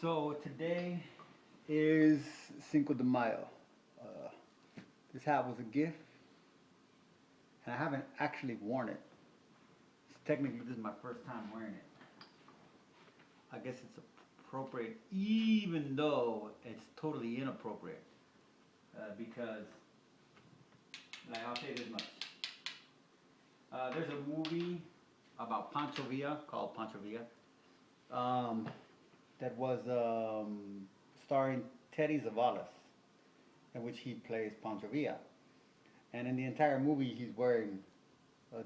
So today is Cinco de Mayo. Uh, this hat was a gift, and I haven't actually worn it. So technically, this is my first time wearing it. I guess it's appropriate, even though it's totally inappropriate, because, like, I'll say this much. There's a movie about Pancho Villa called Pancho Villa, um, that was starring Teddy Zavalas, in which he plays Pancho Villa. And in the entire movie, he's wearing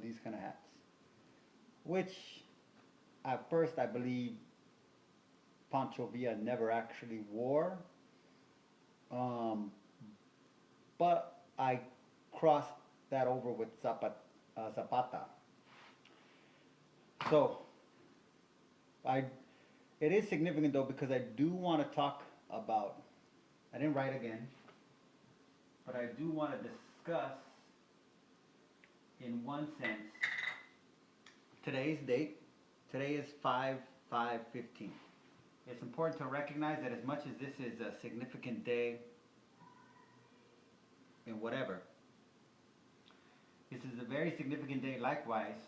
these kind of hats, which at first I believe Pancho Villa never actually wore, um, but I crossed that over with Zapata. So I, it is significant though because I do want to talk about. I didn't write again, but I do want to discuss, in one sense, today's date. Today is 5/5/15. It's important to recognize that as much as this is a significant day in whatever, this is a very significant day likewise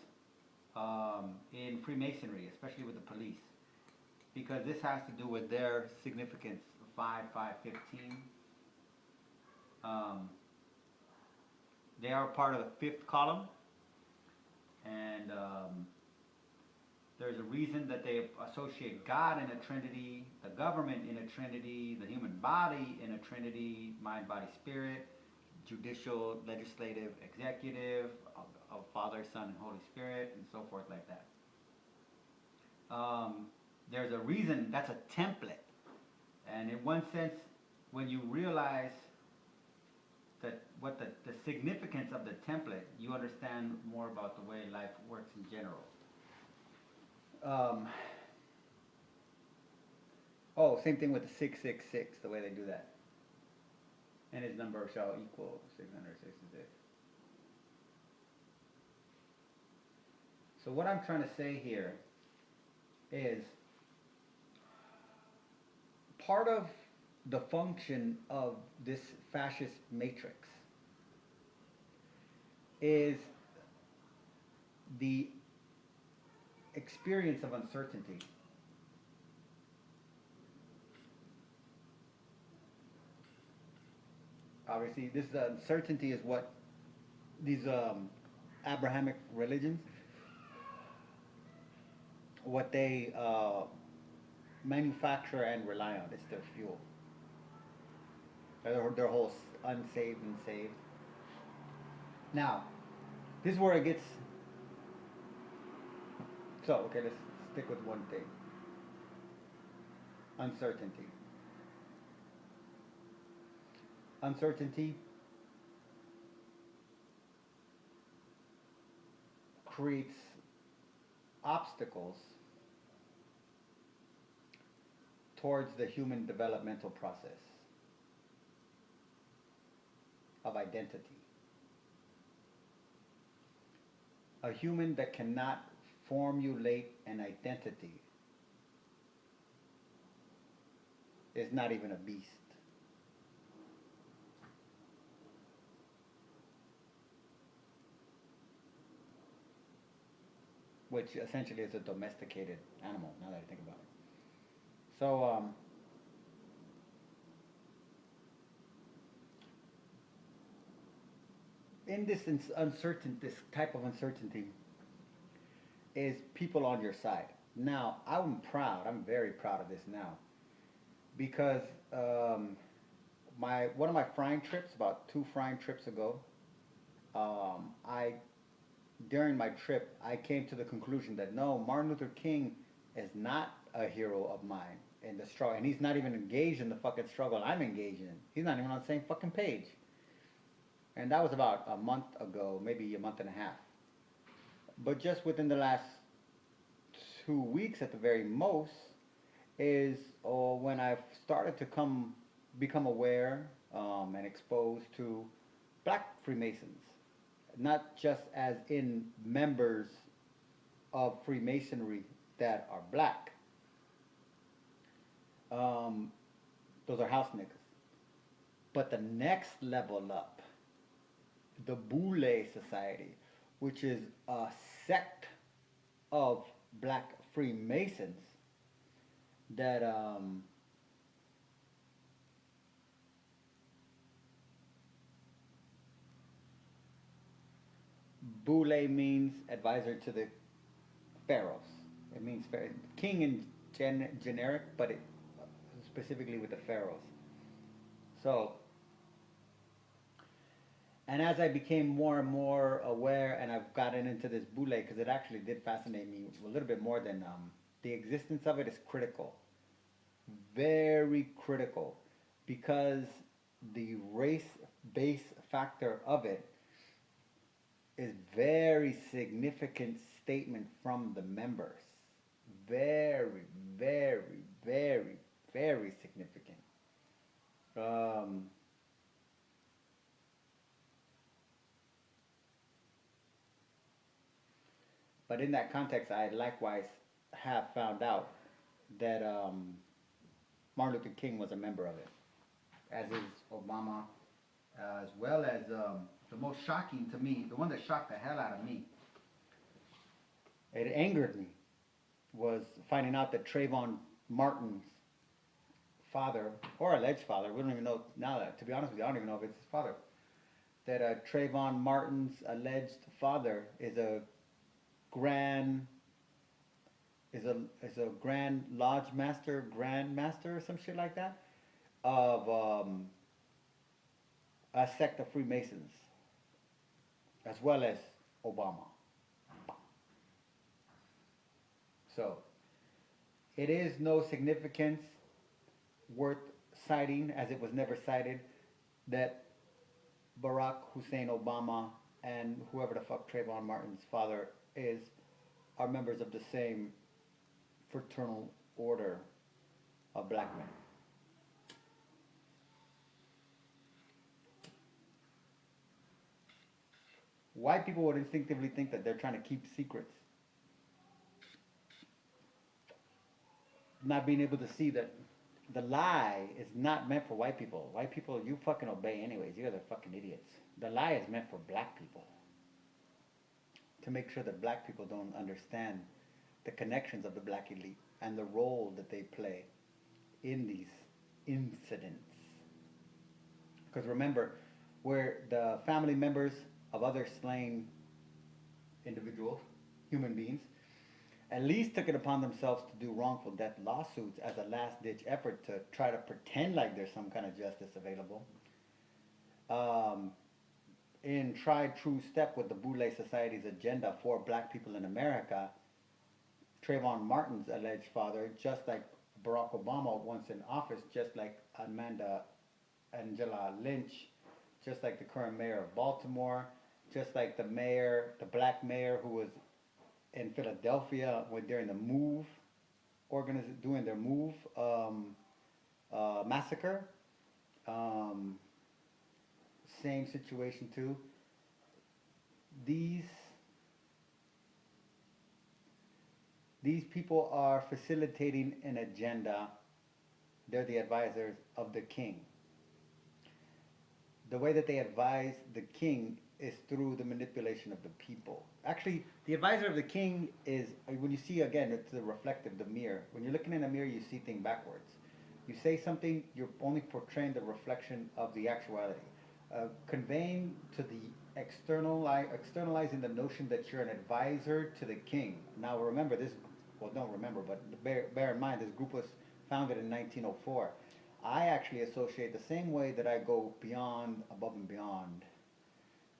in Freemasonry, especially with the police, because this has to do with their significance, 5/5/15. Um, they are part of the fifth column, and there's a reason that they associate God in a trinity, the government in a trinity, the human body in a trinity, mind, body, spirit, judicial, legislative, executive, of Father, Son, and Holy Spirit, and so forth like that. There's a reason, that's a template. And in one sense, when you realize that what the significance of the template, you understand more about the way life works in general. Um, oh, same thing with the 666, the way they do that. And his number shall equal 666. So what I'm trying to say here is part of the function of this fascist matrix is the experience of uncertainty. Obviously, this uncertainty is what these Abrahamic religions, what they manufacture and rely on. It's their fuel. Their whole unsaved and saved. Now, this is where it gets. So, okay, let's stick with one thing: uncertainty. Uncertainty creates obstacles towards the human developmental process of identity. A human that cannot formulate an identity is not even a beast. Which essentially is a domesticated animal, now that I think about it. So, in this this type of uncertainty, is people on your side. Now, I'm proud. I'm very proud of this now because my one of my frying trips, about two frying trips ago, I during my trip I came to the conclusion that no, Martin Luther King is not a hero of mine in the struggle, and he's not even engaged in the fucking struggle I'm engaged in. He's not even on the same fucking page. And that was about a month ago, maybe a month and a half. But just within the last 2 weeks at the very most is when I've started to become aware and exposed to black Freemasons, not just as in members of Freemasonry that are black, Um, those are house niggas. But the next level up, the Boule Society, which is a sect of black Freemasons that Boule means advisor to the pharaohs. It means king in generic, but it specifically with the pharaohs. So, and as I became more and more aware, and I've gotten into this Boule because it actually did fascinate me a little bit more than the existence of it is critical, very critical, because the race-based factor of it is very significant statement from the members. Very, very, very, very significant. Um, but in that context, I likewise have found out that Martin Luther King was a member of it, as is Obama, as well as the most shocking to me, the one that shocked the hell out of me, it angered me, was finding out that Trayvon Martin's father, or alleged father, we don't even know now that, to be honest with you, I don't even know if it's his father, that Trayvon Martin's alleged father is a grand, is a grand lodge master, grand master, or some shit like that, of a sect of Freemasons, as well as Obama. So it is no significance worth citing, as it was never cited, that Barack Hussein Obama and whoever the fuck Trayvon Martin's father is are members of the same fraternal order of black men. White people would instinctively think that they're trying to keep secrets, not being able to see that the lie is not meant for white people. White people, you fucking obey anyways. You guys are fucking idiots. The lie is meant for black people, to make sure that black people don't understand the connections of the black elite and the role that they play in these incidents. Because remember, where the family members of other slain individuals, human beings, at least took it upon themselves to do wrongful death lawsuits as a last ditch effort to try to pretend like there's some kind of justice available. Um, in tried true step with the Boule Society's agenda for black people in America, Trayvon Martin's alleged father, just like Barack Obama once in office, just like Angela Lynch, just like the current mayor of Baltimore, just like the mayor, the black mayor who was in Philadelphia when during the move, doing their move massacre. Um, Same situation too. These these people are facilitating an agenda. They're the advisors of the king. The way that they advise the king is through the manipulation of the people. Actually, the advisor of the king is, when you see, again, it's the reflective, the mirror. When you're looking in a mirror, you see things backwards. You say something, you're only portraying the reflection of the actuality. Conveying to the externalizing the notion that you're an advisor to the king. Now remember this, well, don't remember, but bear in mind this group was founded in 1904. I actually associate the same way that I go beyond, above and beyond,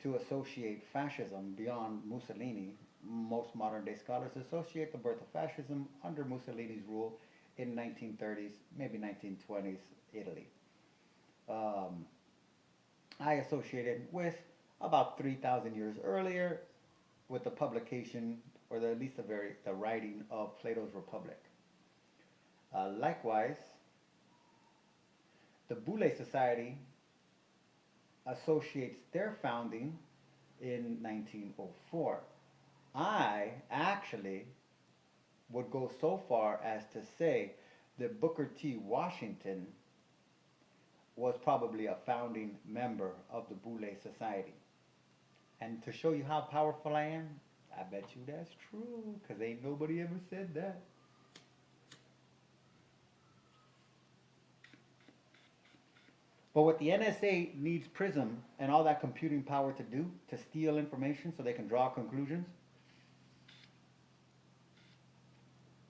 to associate fascism beyond Mussolini. Most modern day scholars associate the birth of fascism under Mussolini's rule in 1930s, maybe 1920s Italy. Um, I associate it with about 3,000 years earlier with the publication, or at least the writing of Plato's Republic. Likewise, the Boule Society associates their founding in 1904. I actually would go so far as to say that Booker T. Washington was probably a founding member of the Boule Society. And to show you how powerful I am, I bet you that's true, because ain't nobody ever said that. But what the NSA needs PRISM and all that computing power to do, to steal information so they can draw conclusions,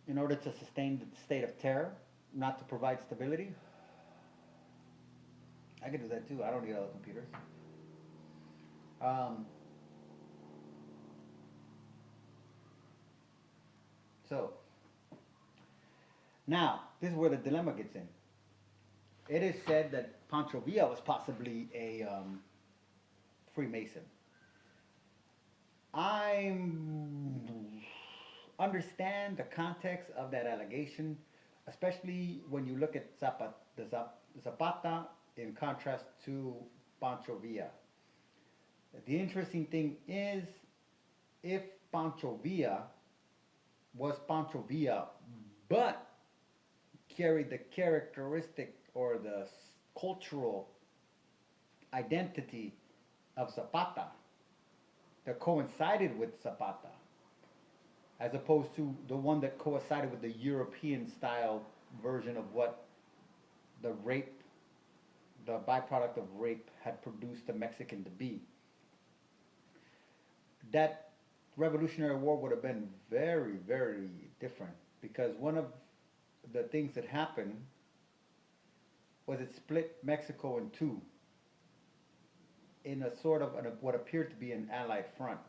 in order to sustain the state of terror, not to provide stability, I can do that too. I don't need other computers. Um, so, now, this is where the dilemma gets in. It is said that Pancho Villa was possibly a Freemason. I understand the context of that allegation, especially when you look at Zapata in contrast to Pancho Villa. The interesting thing is, if Pancho Villa was Pancho Villa, but carried the characteristic or the cultural identity of Zapata that coincided with Zapata, as opposed to the one that coincided with the European style version of what the rape, the byproduct of rape, had produced the Mexican to be. That Revolutionary War would have been very, very different, because one of the things that happened was it split Mexico in two in a sort of what appeared to be an allied front,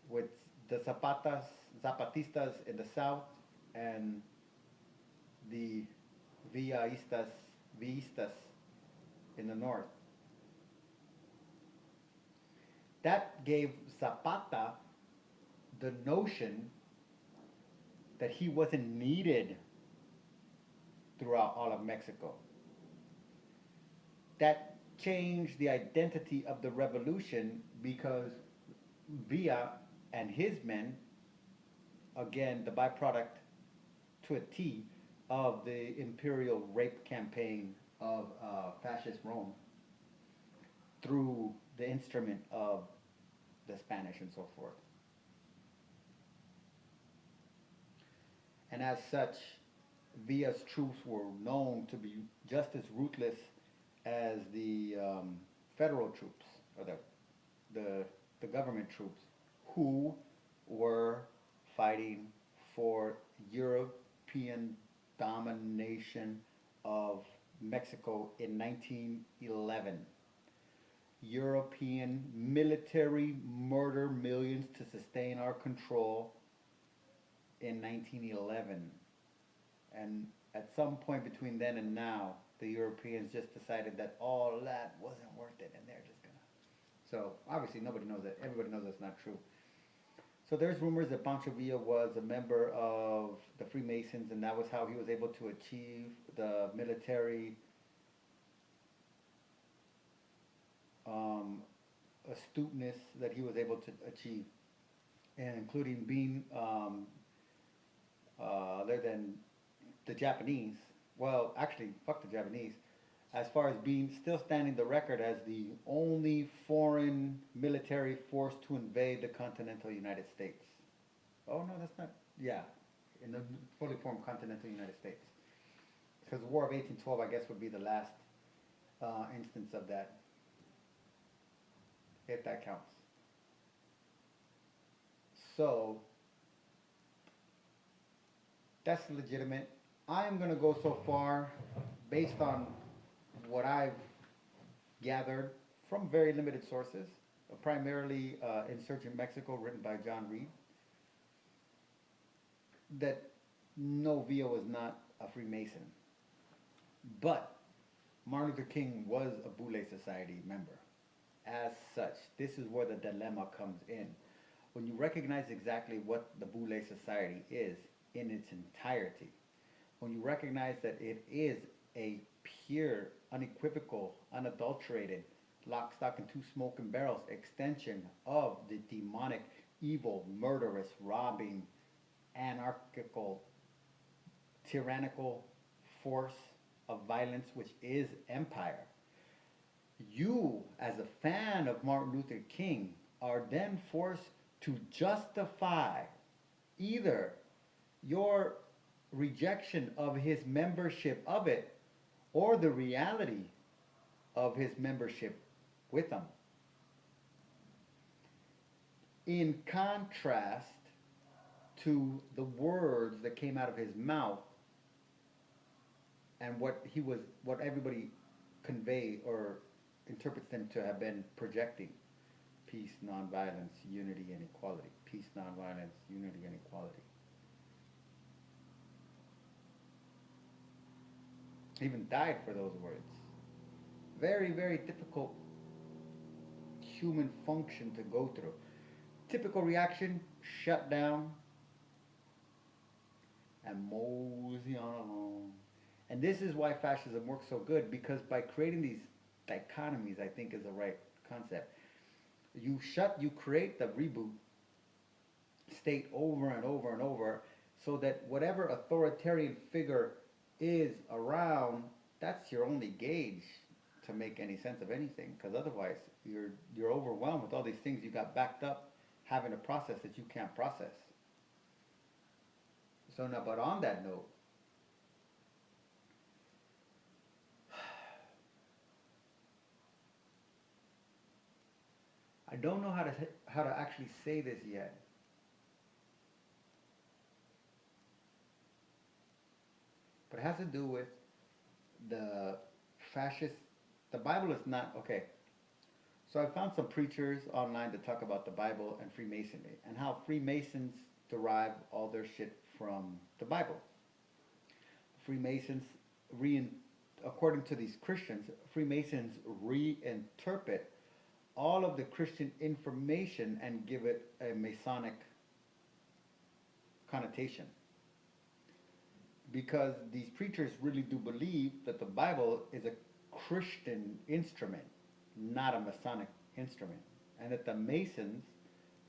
with the Zapatistas in the south and the Villistas in the north. That gave Zapata the notion that he wasn't needed throughout all of Mexico. That changed the identity of the revolution, because Villa and his men, again, the byproduct to a T of the imperial rape campaign of fascist Rome, through the instrument of the Spanish and so forth. And as such, Villa's troops were known to be just as ruthless as the federal troops, or the government troops, who were fighting for European domination of Mexico in 1911. European military murder millions to sustain our control in 1911. And at some point between then and now, the Europeans just decided that all that wasn't worth it, and they're just gonna. So obviously nobody knows that. Everybody knows that's not true. So there's rumors that Pancho Villa was a member of the Freemasons, and that was how he was able to achieve the military astuteness that he was able to achieve, and including being other than the Japanese, well, actually, fuck the Japanese, as far as being still standing the record as the only foreign military force to invade the continental United States. Oh no, that's not. Yeah, in the fully formed continental United States. Because the War of 1812, I guess, would be the last instance of that, if that counts. So that's legitimate. I am going to go so far, based on what I've gathered from very limited sources, primarily Insurgent Mexico, written by John Reed, that no, Villa was not a Freemason. But Martin Luther King was a Boule Society member. As such, this is where the dilemma comes in. When you recognize exactly what the Boule Society is in its entirety, when you recognize that it is a pure, unequivocal, unadulterated, lock, stock, and two smoking barrels extension of the demonic, evil, murderous, robbing, anarchical tyrannical force of violence, which is empire. You, as a fan of Martin Luther King, are then forced to justify either your rejection of his membership of it or the reality of his membership with them. In contrast to the words that came out of his mouth and what everybody convey or interprets them to have been projecting: peace, nonviolence, unity, and equality. Peace, nonviolence, unity, and equality. He even died for those words. Very, very difficult human function to go through. Typical reaction: shut down and mosey on along. And this is why fascism works so good, because by creating these dichotomies, I think is the right concept. You create the reboot state over and over and over, so that whatever authoritarian figure is around, that's your only gauge to make any sense of anything, because otherwise you're overwhelmed with all these things you got backed up having a process that you can't process. So now, but on that note, I don't know how to actually say this yet. But it has to do with the fascist. The Bible is not okay. So I found some preachers online to talk about the Bible and Freemasonry and how Freemasons derive all their shit from the Bible. Freemasons, according to these Christians, Freemasons reinterpret all of the Christian information and give it a Masonic connotation. Because these preachers really do believe that the Bible is a Christian instrument, not a Masonic instrument. And that the Masons,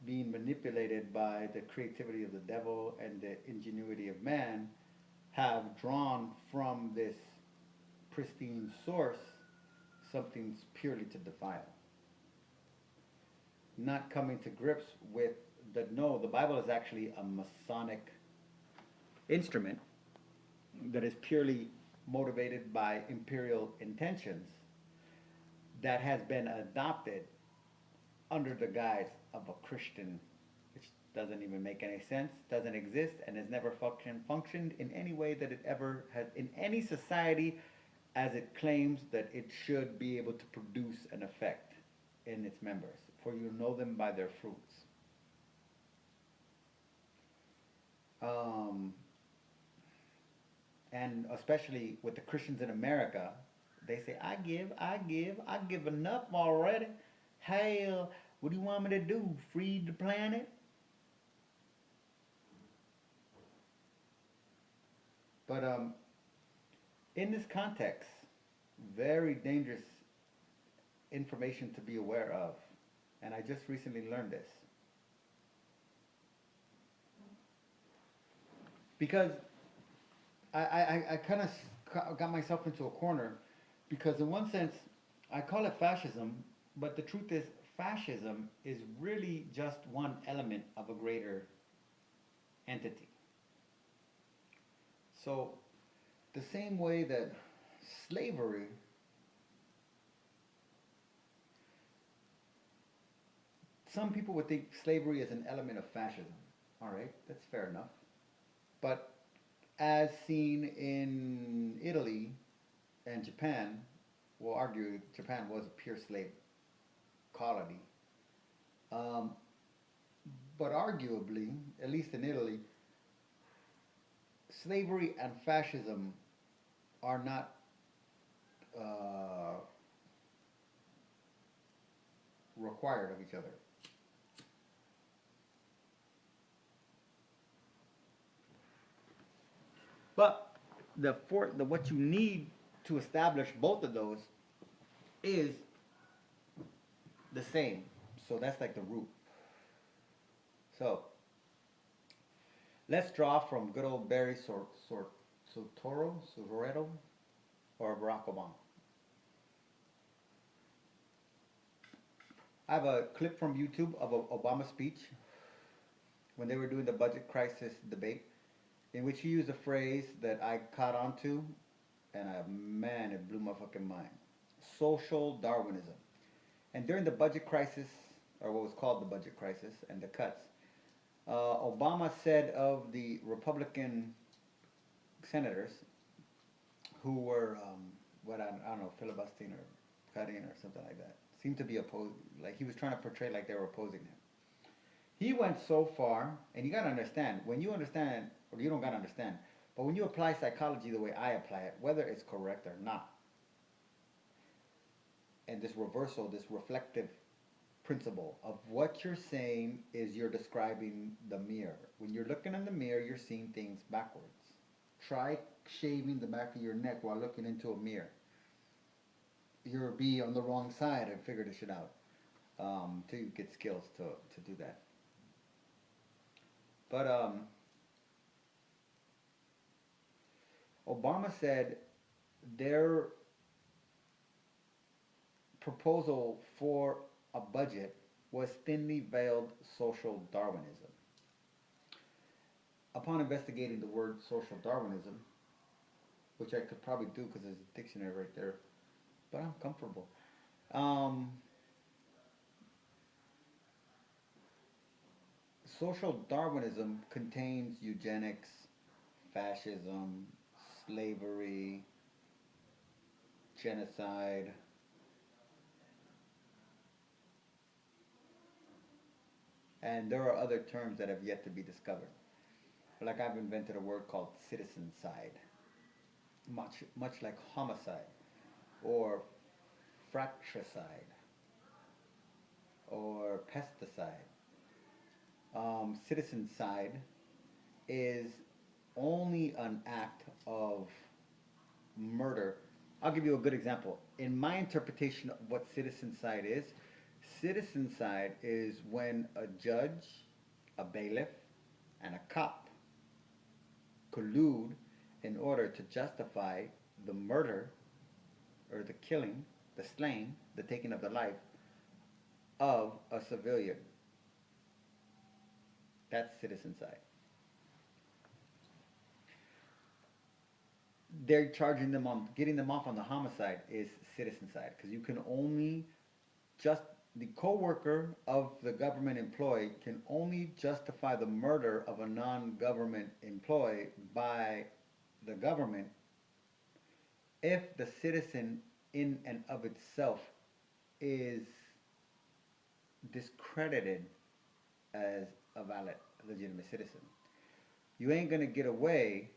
being manipulated by the creativity of the devil and the ingenuity of man, have drawn from this pristine source something purely to defile. Not coming to grips with that no, the Bible is actually a Masonic instrument that is purely motivated by imperial intentions, that has been adopted under the guise of a Christian, which doesn't even make any sense, doesn't exist, and has never functioned in any way that it ever has in any society, as it claims that it should be able to produce an effect in its members. For you know them by their fruits. And especially with the Christians in America, they say, I give enough already. Hell, what do you want me to do? Feed the planet? But in this context, very dangerous information to be aware of. And I just recently learned this. Because I kind of got myself into a corner, because in one sense, I call it fascism, but the truth is, fascism is really just one element of a greater entity. So, the same way that slavery some people would think slavery is an element of fascism. All right, that's fair enough. But as seen in Italy and Japan, we'll argue Japan was a pure slave colony. But arguably, at least in Italy, slavery and fascism are not required of each other. But what you need to establish both of those is the same. So that's like the root. So let's draw from good old Barry Soetoro, or Barack Obama? I have a clip from YouTube of Obama's speech when they were doing the budget crisis debate, in which he used a phrase that I caught on to, and man, it blew my fucking mind. Social Darwinism. And during the budget crisis, or what was called the budget crisis, and the cuts, Obama said of the Republican senators who were, I don't know, filibustering or cutting or something like that, seemed to be opposed, like he was trying to portray like they were opposing him. He went so far, and you gotta understand, when you understand, or you don't gotta understand, but when you apply psychology the way I apply it, whether it's correct or not, and this reversal, this reflective principle of what you're saying is you're describing the mirror. When you're looking in the mirror, you're seeing things backwards. Try shaving the back of your neck while looking into a mirror. You'll be on the wrong side and figure this shit out till you get skills to do that. But Obama said their proposal for a budget was thinly veiled social Darwinism. Upon investigating the word social Darwinism, which I could probably do because there's a dictionary right there, but I'm comfortable. Social Darwinism contains eugenics, fascism, slavery, genocide, and there are other terms that have yet to be discovered. Like I've invented a word called citizencide, much like homicide, or fratricide, or pesticide. Citizencide is only an act of murder. I'll give you a good example. In my interpretation of what citizencide is when a judge, a bailiff, and a cop collude in order to justify the murder or the killing, the slaying, the taking of the life of a civilian. That's citizencide. They're charging them on getting them off on the homicide is citizencide because you can only just the co-worker of the government employee can only justify the murder of a non-government employee by the government if the citizen in and of itself is discredited as a valid, legitimate citizen. You ain't gonna get away.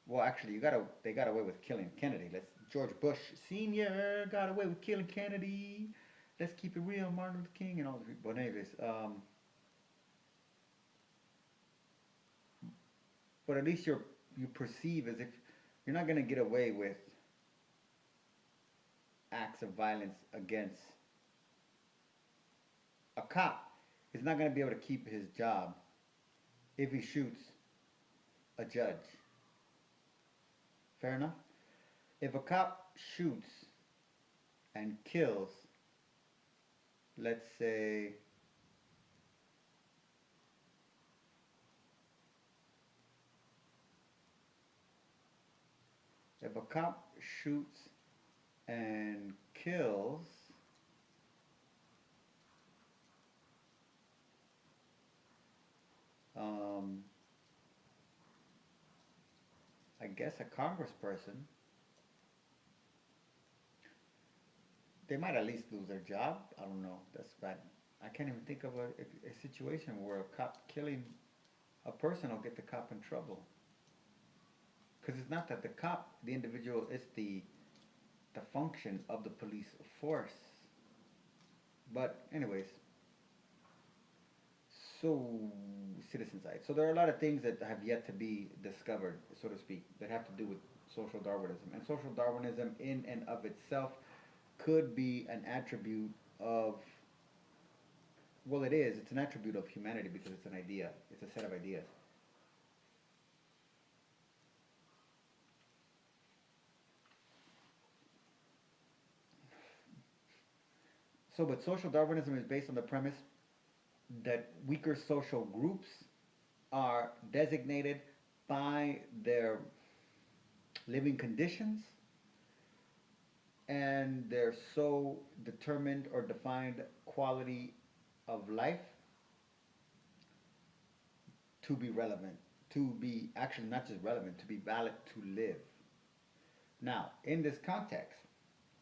Well, actually, they got away with killing Kennedy. George Bush Sr. got away with killing Kennedy. Let's keep it real, Martin Luther King and all the people. But anyways, but at least you perceive as if you're not gonna get away with acts of violence against a cop. Is not gonna be able to keep his job if he shoots a judge. Fair enough? If a cop shoots and kills, let's say, if a cop shoots and kills I guess a congressperson, they might at least lose their job. I don't know. That's bad. I can't even think of a situation where a cop killing a person will get the cop in trouble. Because it's not that the cop, the individual, it's the function of the police force. But anyways, so citizencide. So there are a lot of things that have yet to be discovered, so to speak, that have to do with social Darwinism. And social Darwinism in and of itself could be an attribute of, well, it is. It's an attribute of humanity because it's an idea. It's a set of ideas. So, but social Darwinism is based on the premise that weaker social groups are designated by their living conditions and their so determined or defined quality of life to be relevant, to be actually not just relevant, to be valid to live. Now, in this context,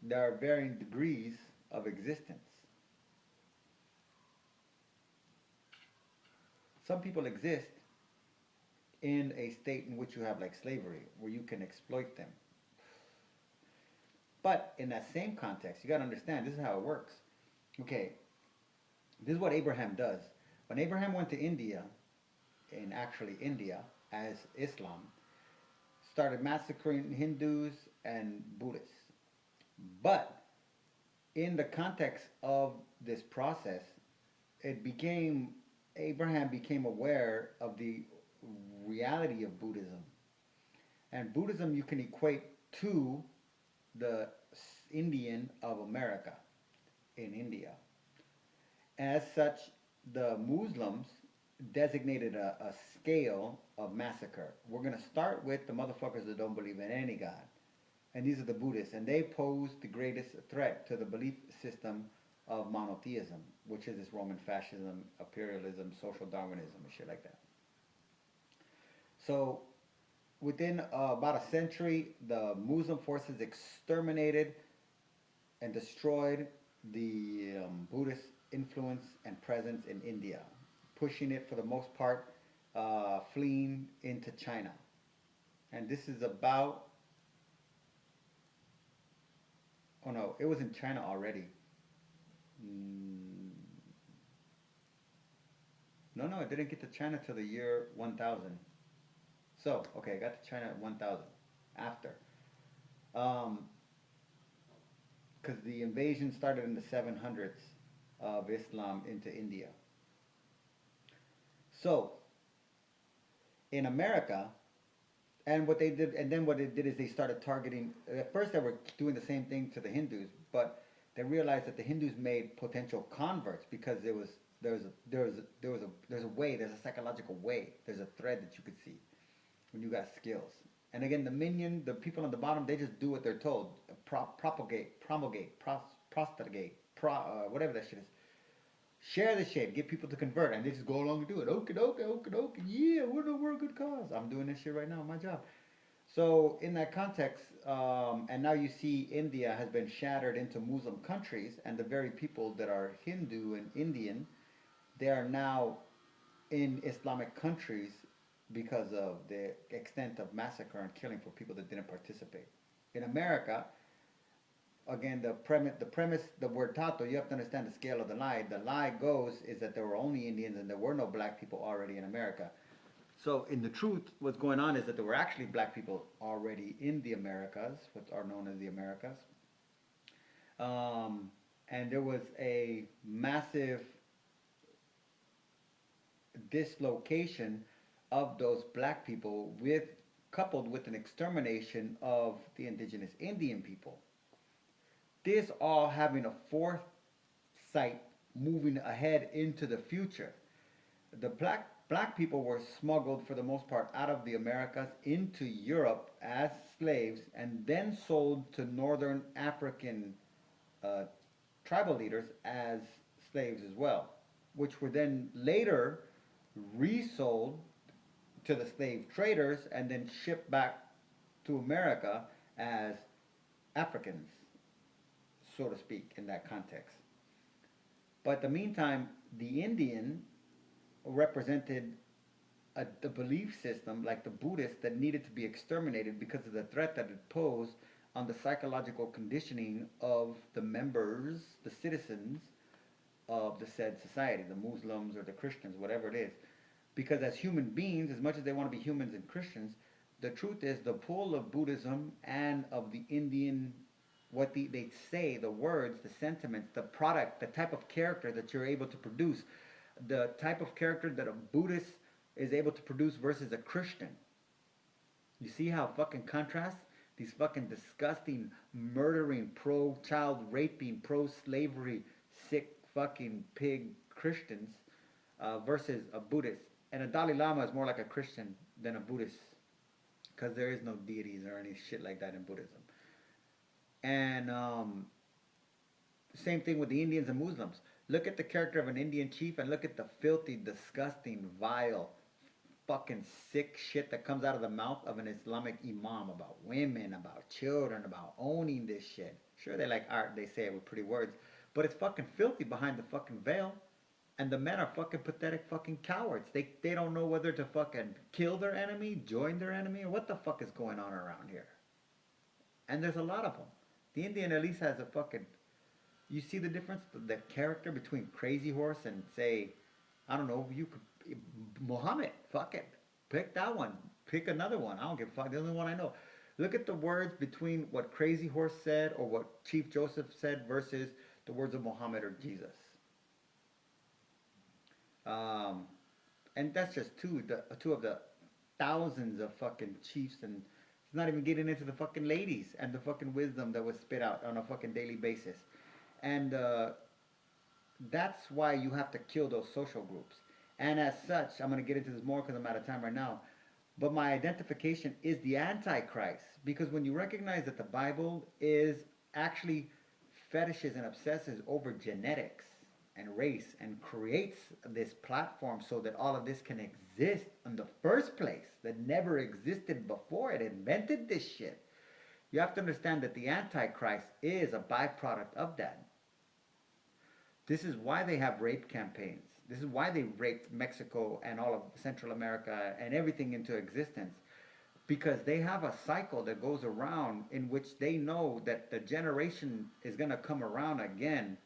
there are varying degrees of existence. Some people exist in a state in which you have like slavery, where you can exploit them. But in that same context, you got to understand this is how it works. Okay, this is what Abraham does. When Abraham went to India, in actually India, as Islam, started massacring Hindus and Buddhists. But in the context of this process, it became Abraham became aware of the reality of Buddhism. And Buddhism you can equate to the Indian of America in India. As such, the Muslims designated a scale of massacre. We're going to start with the motherfuckers that don't believe in any God. And these are the Buddhists. And they pose the greatest threat to the belief system of monotheism, which is this Roman fascism, imperialism, social Darwinism, and shit like that. So within about a century, the Muslim forces exterminated and destroyed the Buddhist influence and presence in India, pushing it for the most part, fleeing into China. And this is about, oh no, it was in China already. Mm, no, no, it didn't get to China till the year 1000. So, okay, I got to China at 1000 after. Um, because the invasion started in the 700s of Islam into India. So, in America, and what they did, and then what they did is they started targeting. At first, they were doing the same thing to the Hindus, but they realized that the Hindus made potential converts because there's a way, there's a psychological way, there's a thread that you could see when you got skills. And again, the people on the bottom, they just do what they're told. Propagate, promulgate, prostate, whatever that shit is. Share the shit, get people to convert, and they just go along and do it. Okay, okay, okay, okay. Yeah, we're a good cause. I'm doing this shit right now, my job. So in that context, and now you see India has been shattered into Muslim countries, and the very people that are Hindu and Indian, they are now in Islamic countries because of the extent of massacre and killing for people that didn't participate. In America, again, the premise, the word tato, you have to understand the scale of the lie. The lie goes is that there were only Indians and there were no black people already in America. So, in the truth, what's going on is that there were actually black people already in the Americas, what are known as the Americas. Um, and there was a massive dislocation of those black people with coupled with an extermination of the indigenous Indian people. This all having a foresight moving ahead into the future. The black people were smuggled for the most part out of the Americas into Europe as slaves and then sold to northern African uh, tribal leaders as slaves as well, which were then later resold to the slave traders and then shipped back to America as Africans, so to speak, in that context. But in the meantime, the Indian represented the belief system, like the Buddhists, that needed to be exterminated because of the threat that it posed on the psychological conditioning of the members, the citizens of the said society, the Muslims or the Christians, whatever it is. Because as human beings, as much as they want to be humans and Christians, the truth is the pull of Buddhism and of the Indian, what they say, the words, the sentiments, the product, the type of character that you're able to produce, the type of character that a Buddhist is able to produce versus a Christian. You see how fucking contrast? These fucking disgusting, murdering, pro-child raping, pro-slavery, sick fucking pig Christians versus a Buddhist. And a Dalai Lama is more like a Christian than a Buddhist because there is no deities or any shit like that in Buddhism. And same thing with the Indians and Muslims. Look at the character of an Indian chief and look at the filthy, disgusting, vile, fucking sick shit that comes out of the mouth of an Islamic imam about women, about children, about owning this shit. Sure, they like art, they say it with pretty words, but it's fucking filthy behind the fucking veil. And the men are fucking pathetic fucking cowards. They don't know whether to fucking kill their enemy, join their enemy, or what the fuck is going on around here. And there's a lot of them. The Indian at least has a fucking. You see the difference, the character between Crazy Horse and say, I don't know, you could Muhammad. Fuck it, pick that one. Pick another one. I don't give a fuck. The only one I know. Look at the words between what Crazy Horse said or what Chief Joseph said versus the words of Muhammad or Jesus. Um, and that's just two of the thousands of fucking chiefs, and it's not even getting into the fucking ladies and the fucking wisdom that was spit out on a fucking daily basis. And that's why you have to kill those social groups. And as such, I'm going to get into this more because I'm out of time right now. But my identification is the Antichrist. Because when you recognize that the Bible is actually fetishes and obsesses over genetics and race and creates this platform so that all of this can exist in the first place that never existed before it invented this shit. You have to understand that the Antichrist is a byproduct of that. This is why they have rape campaigns. This is why they raped Mexico and all of Central America and everything into existence. Because they have a cycle that goes around in which they know that the generation is going to come around again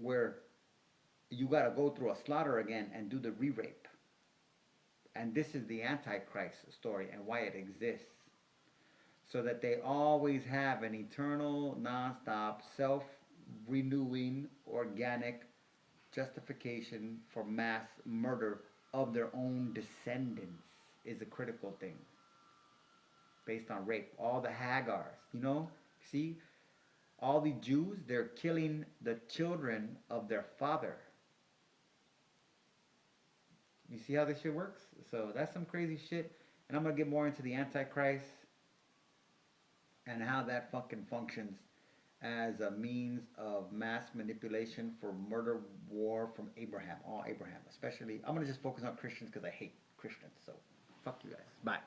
where you got to go through a slaughter again and do the re-rape. And this is the Antichrist story and why it exists. So that they always have an eternal, non-stop, self-renewing, organic justification for mass murder of their own descendants is a critical thing. Based on rape. All the Hagars, you know? See? All the Jews, they're killing the children of their father. You see how this shit works? So that's some crazy shit. And I'm going to get more into the Antichrist and how that fucking functions as a means of mass manipulation for murder war from Abraham. All Abraham. Especially, I'm going to just focus on Christians because I hate Christians. So, fuck you guys. Bye.